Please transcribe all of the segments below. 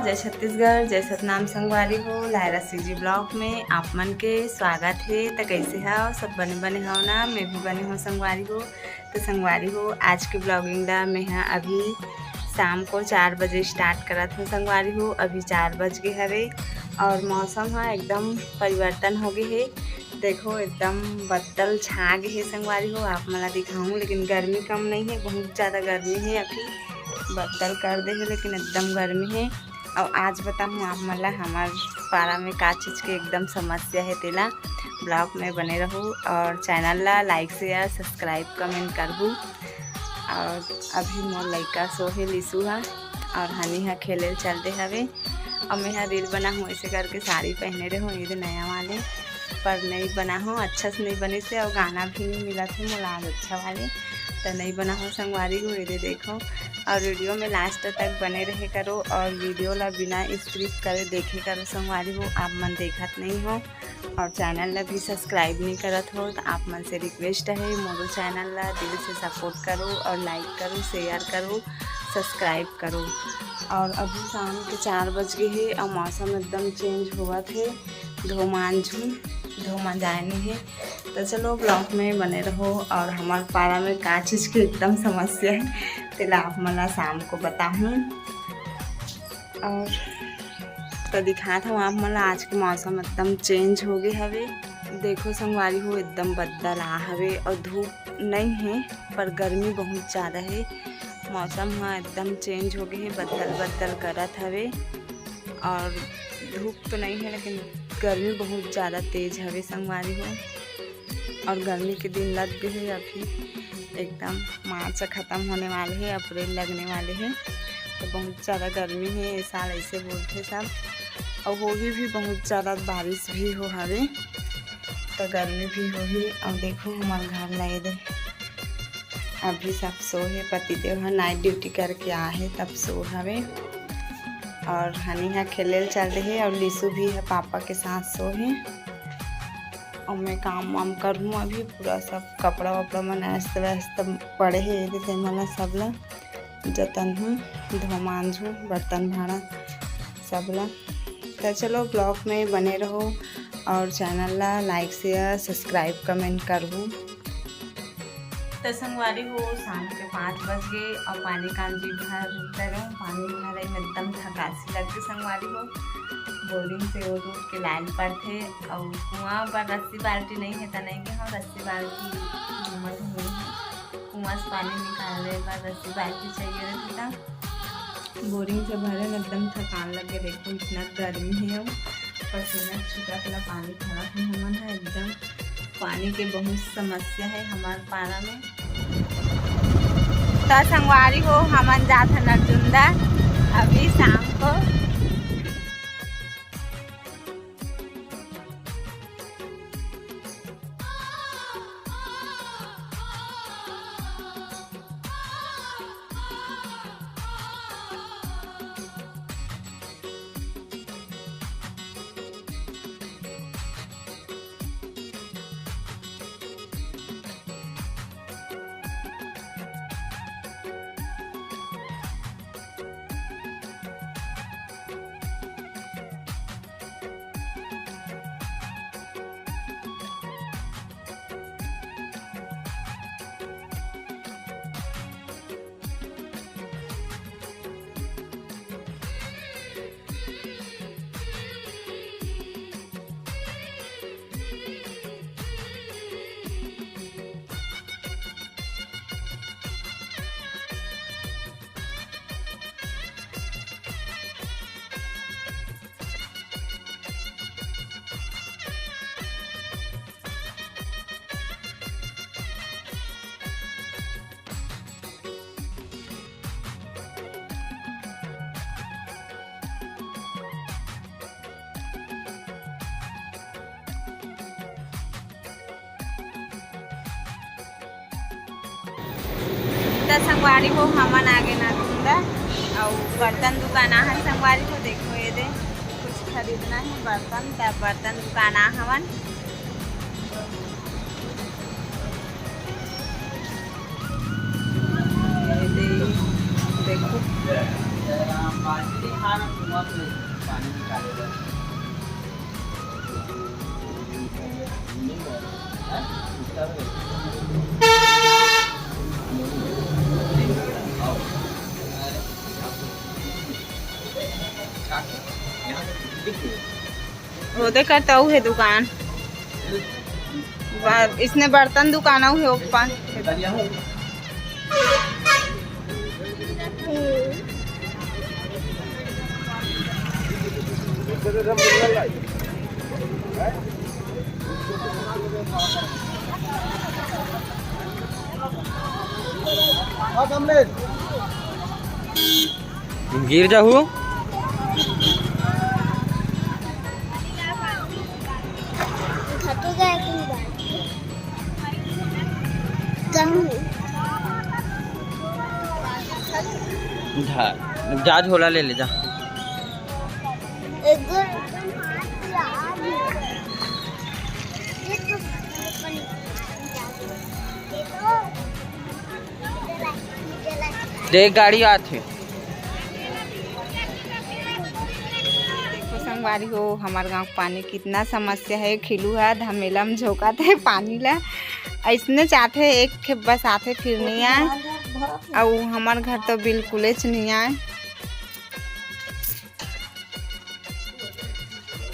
जय छत्तीसगढ़, जय सतनाम संगवारी हो। लायरा सीजी ब्लॉग में आप मन के स्वागत है। तो कैसे हो सब बने हो ना, मैं भी बने हो संगवारी हो। तो संगवारी हो आज के ब्लॉगिंग ला मैं अभी शाम को 4 बजे स्टार्ट करत हूँ संगवारी हो। अभी 4 बज गए हवे और मौसम एकदम परिवर्तन हो गए है। देखो एकदम बदल छा गए है संगवारी हो। आप मला दिखाऊँ लेकिन गर्मी कम नहीं है, बहुत ज़्यादा गर्मी है। अभी बदल कर दे है लेकिन एकदम गर्मी है। और आज बताऊँ आप मला हमार पारा में का चीज़ के एकदम समस्या है, तेला ब्लॉग में बने रहूँ और चैनल ला लाइक शेयर सब्सक्राइब कमेंट करबू। और अभी मोर लड़का सोहे लिसू है और हनी है खेले चलते हवे। और मैं रील बना हूँ ऐसे करके साड़ी पहने रहे हूँ ये नया वाले, पर नहीं बना हूँ अच्छा से नहीं बने से। और गाना भी नहीं मिला थे मुलाज अच्छा वाले, तो नहीं बना हो संगवारी हो। ये देखो और वीडियो में लास्ट तक बने रहे करो और वीडियो ला बिना स्क्रिप्ट करे देखे करो संगवारी हो। आप मन देखत नहीं हो और चैनल ला भी सब्सक्राइब नहीं करत हो, तो आप मन से रिक्वेस्ट है मोरो चैनल ला दिल से सपोर्ट करो और लाइक करो शेयर करो सब्सक्राइब करो। और अभी शाम के 4 बज गए है और मौसम एकदम चेंज हुआ थे, धोमा जाने है। तो चलो ब्लॉग में बने रहो और हमारे पारा में का चीज़ की एकदम समस्या है तेला आप मला शाम को बताऊँ। और तो दिखाता हूँ आप मला आज के मौसम एकदम चेंज हो गए हवे। देखो संगवारी हो एकदम बदल आ हवे और धूप नहीं है पर गर्मी बहुत ज़्यादा है। मौसम एकदम चेंज हो गए है, बदल करत हवे और धूप तो नहीं है लेकिन गर्मी बहुत ज़्यादा तेज़ हवे संगवारी हो। और गर्मी के दिन लग गए हैं, अभी एकदम मार्च ख़त्म होने वाले हैं, अप्रैल लगने वाले हैं। तो बहुत ज़्यादा गर्मी है इस साल ऐसे बोलते सब। और होगी भी बहुत ज़्यादा बारिश भी हो हवे तो गर्मी भी होगी। और देखो हमारे घर लाए दे अभी सब सो है, पतिदेव नाइट ड्यूटी करके आए हैं तब सो हवे। और हनी है खेले चल रही है और लिसू भी है पापा के साथ सो है। और मैं काम वाम करूँ अभी पूरा सब कपड़ा वपड़ा मन अस्त व्यस्त पड़े है ये मला सब ला जतन हूँ धो मांझूँ बर्तन भाड़ा सब ला। तो चलो ब्लॉग में बने रहो और चैनल ला लाइक शेयर सब्सक्राइब कमेंट करबू। तो संगवारी हो शाम के 5 बज गए और पानी कांजी भर रहे पानी भर एकदम थकासी लगती संगवारी हो। बोरिंग से उठ के लाइन पर थे और कुआं पर रस्सी बाल्टी नहीं है तो नहीं है, हम रस्सी बाल्टी घूमत हुए हैं कुआं से पानी निकालने पर रस्सी बाल्टी चाहिए रहती था। बोरिंग से भरे में एकदम थकान लगे। देखो इतना गर्मी है पसीना छूटा पानी खड़ा है हमन है एकदम पानी के बहुत समस्या है हमारे पारा में। तो संगवारी हो हमन जात है नरजुंदा अभी शाम को। तो संगवारी हो हमन आगे नाथुंदा और बर्तन दुकान है संगवारी को। देखो ये दे कुछ खरीदना है बर्तन तब बर्तन दुकान हवन। देखो वो करता है दुकान, इसने बर्तन दुकान है ऊपर। गिर जाऊ जा, झोला ले ले जा। देख गाड़ी आते। देखो संगवारी हो, हमारे गांव पानी कितना समस्या है। खिलू है धमेला में झोंकाते है पानी ला, ऐसने चाहते एक खे बस आते फिर नहीं आए। और हमारे घर तो बिल्कुल नहीं आए।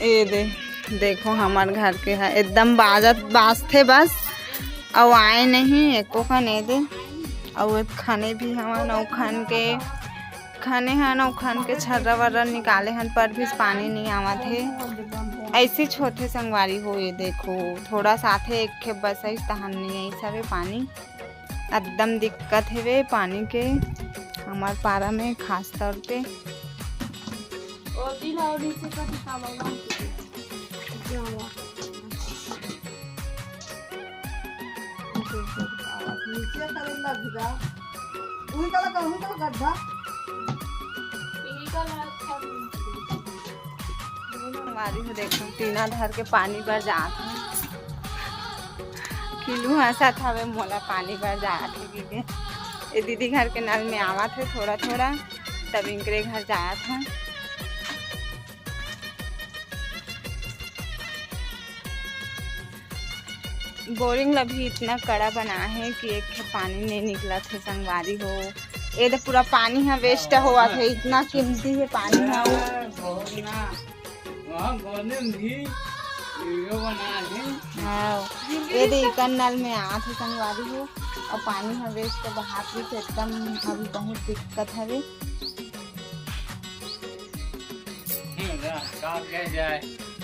ये देखो हमारे घर के है एकदम बास थे बस, और आए नहीं एको खाने दे। और खाने भी हमारे नौखान के खाने हैं, नौखान के छर्रा वर्रा निकाले हैं पर भी पानी नहीं आवा थे। ऐसे छोटे संगवारी हो। ये देखो थोड़ा साथे एक खे बस है तहन नहीं है सब पानी, एकदम दिक्कत है वे पानी के हमारे पारा में खास तौर पे। देखो टीना धर के पानी भर जात है। खिलू हंसा था वे मोला पानी भर जात है। ये दीदी घर के नल में आवा थे थोड़ा थोड़ा, तब इनके घर जाया था। बोरिंग भी इतना कड़ा बना है कि एक पानी नहीं निकला थे संगवारी हो। ये तो पूरा पानी है वेस्ट हुआ थे, इतना कीमती है पानी है। ये देखो नल में आ थे संगवारी हो, और पानी है वेस्ट बहात भी एकदम अभी बहुत दिक्कत है।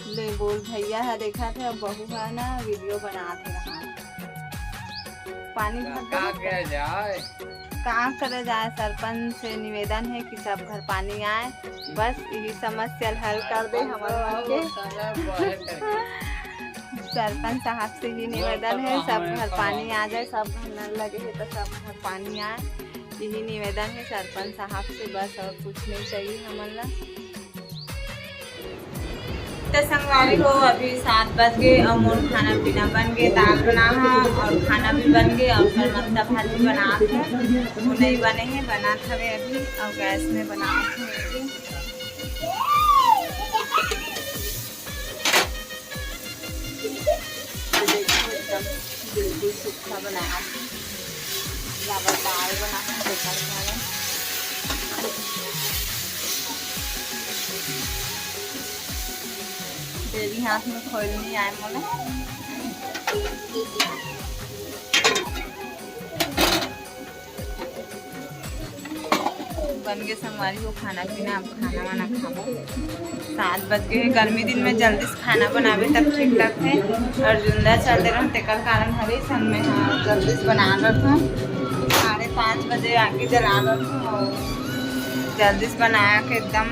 ले बोल भैया है देखा थे, अब बहू है ना वीडियो बनाते रहा। पानी कहाँ करे जाए। सरपंच से निवेदन है कि सब घर पानी आए, बस यही समस्या हल कर दे हमारे सरपंच साहब से ही निवेदन है सब घर पानी आ जाए, सब घर नल लगे है तो सब घर पानी आए। यही निवेदन है सरपंच साहब से, बस और कुछ नहीं चाहिए हमारा। तो संगवारी हो अभी 7 बज गए और मोर खाना पीना बन गए। दाल बना है और खाना भी बन गए, और फिर मत्ता भाजी बना थे वो नहीं बने हैं, बना था वे अभी, और गैस में बना थे। बिल्कुल सूखा बनाया था। दाल बना है तेरी हाथ में खोल नहीं आए मोला। बन गए संगवारी को खाना पीना। अब खाना वाना खाओ। 7 बज गए। गर्मी दिन में जल्दी से खाना बनावे तब ठीक लगते। और जुंदा चलते रहो तेकर कारण हवे सन में हाँ जल्दी से बना रहा था। 5:30 बजे आके जला रहा था और जल्दी से बनाया के एकदम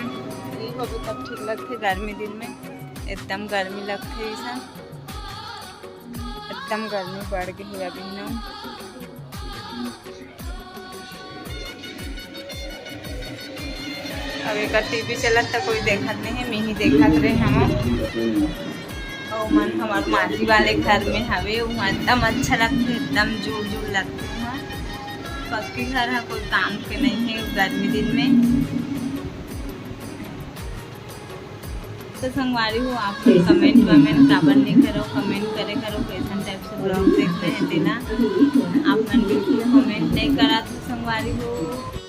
ठीक हो गए तब ठीक लगते। गर्मी दिन में एकदम गर्मी लगती है, सब एकदम गर्मी बढ़ गई है अभी ना। अब एक टीवी चलत तो कोई देखत नहीं है, मैं ही देखत रहे हम। और मन हमारे माटी वाले घर में हवे वहाँ एकदम अच्छा लगता है, एकदम जुड़ जुड़ लगते हैं। पक्की घर है कोई काम के नहीं है गर्मी दिन में। तो संगवारी हो आप लोग कमेंट काबर नहीं करो, कमेंट करे करो कैसन टाइप से ब्लॉग देखते हैं तेला। आप मन बिल्कुल कमेंट नहीं करा तो संगवारी हो।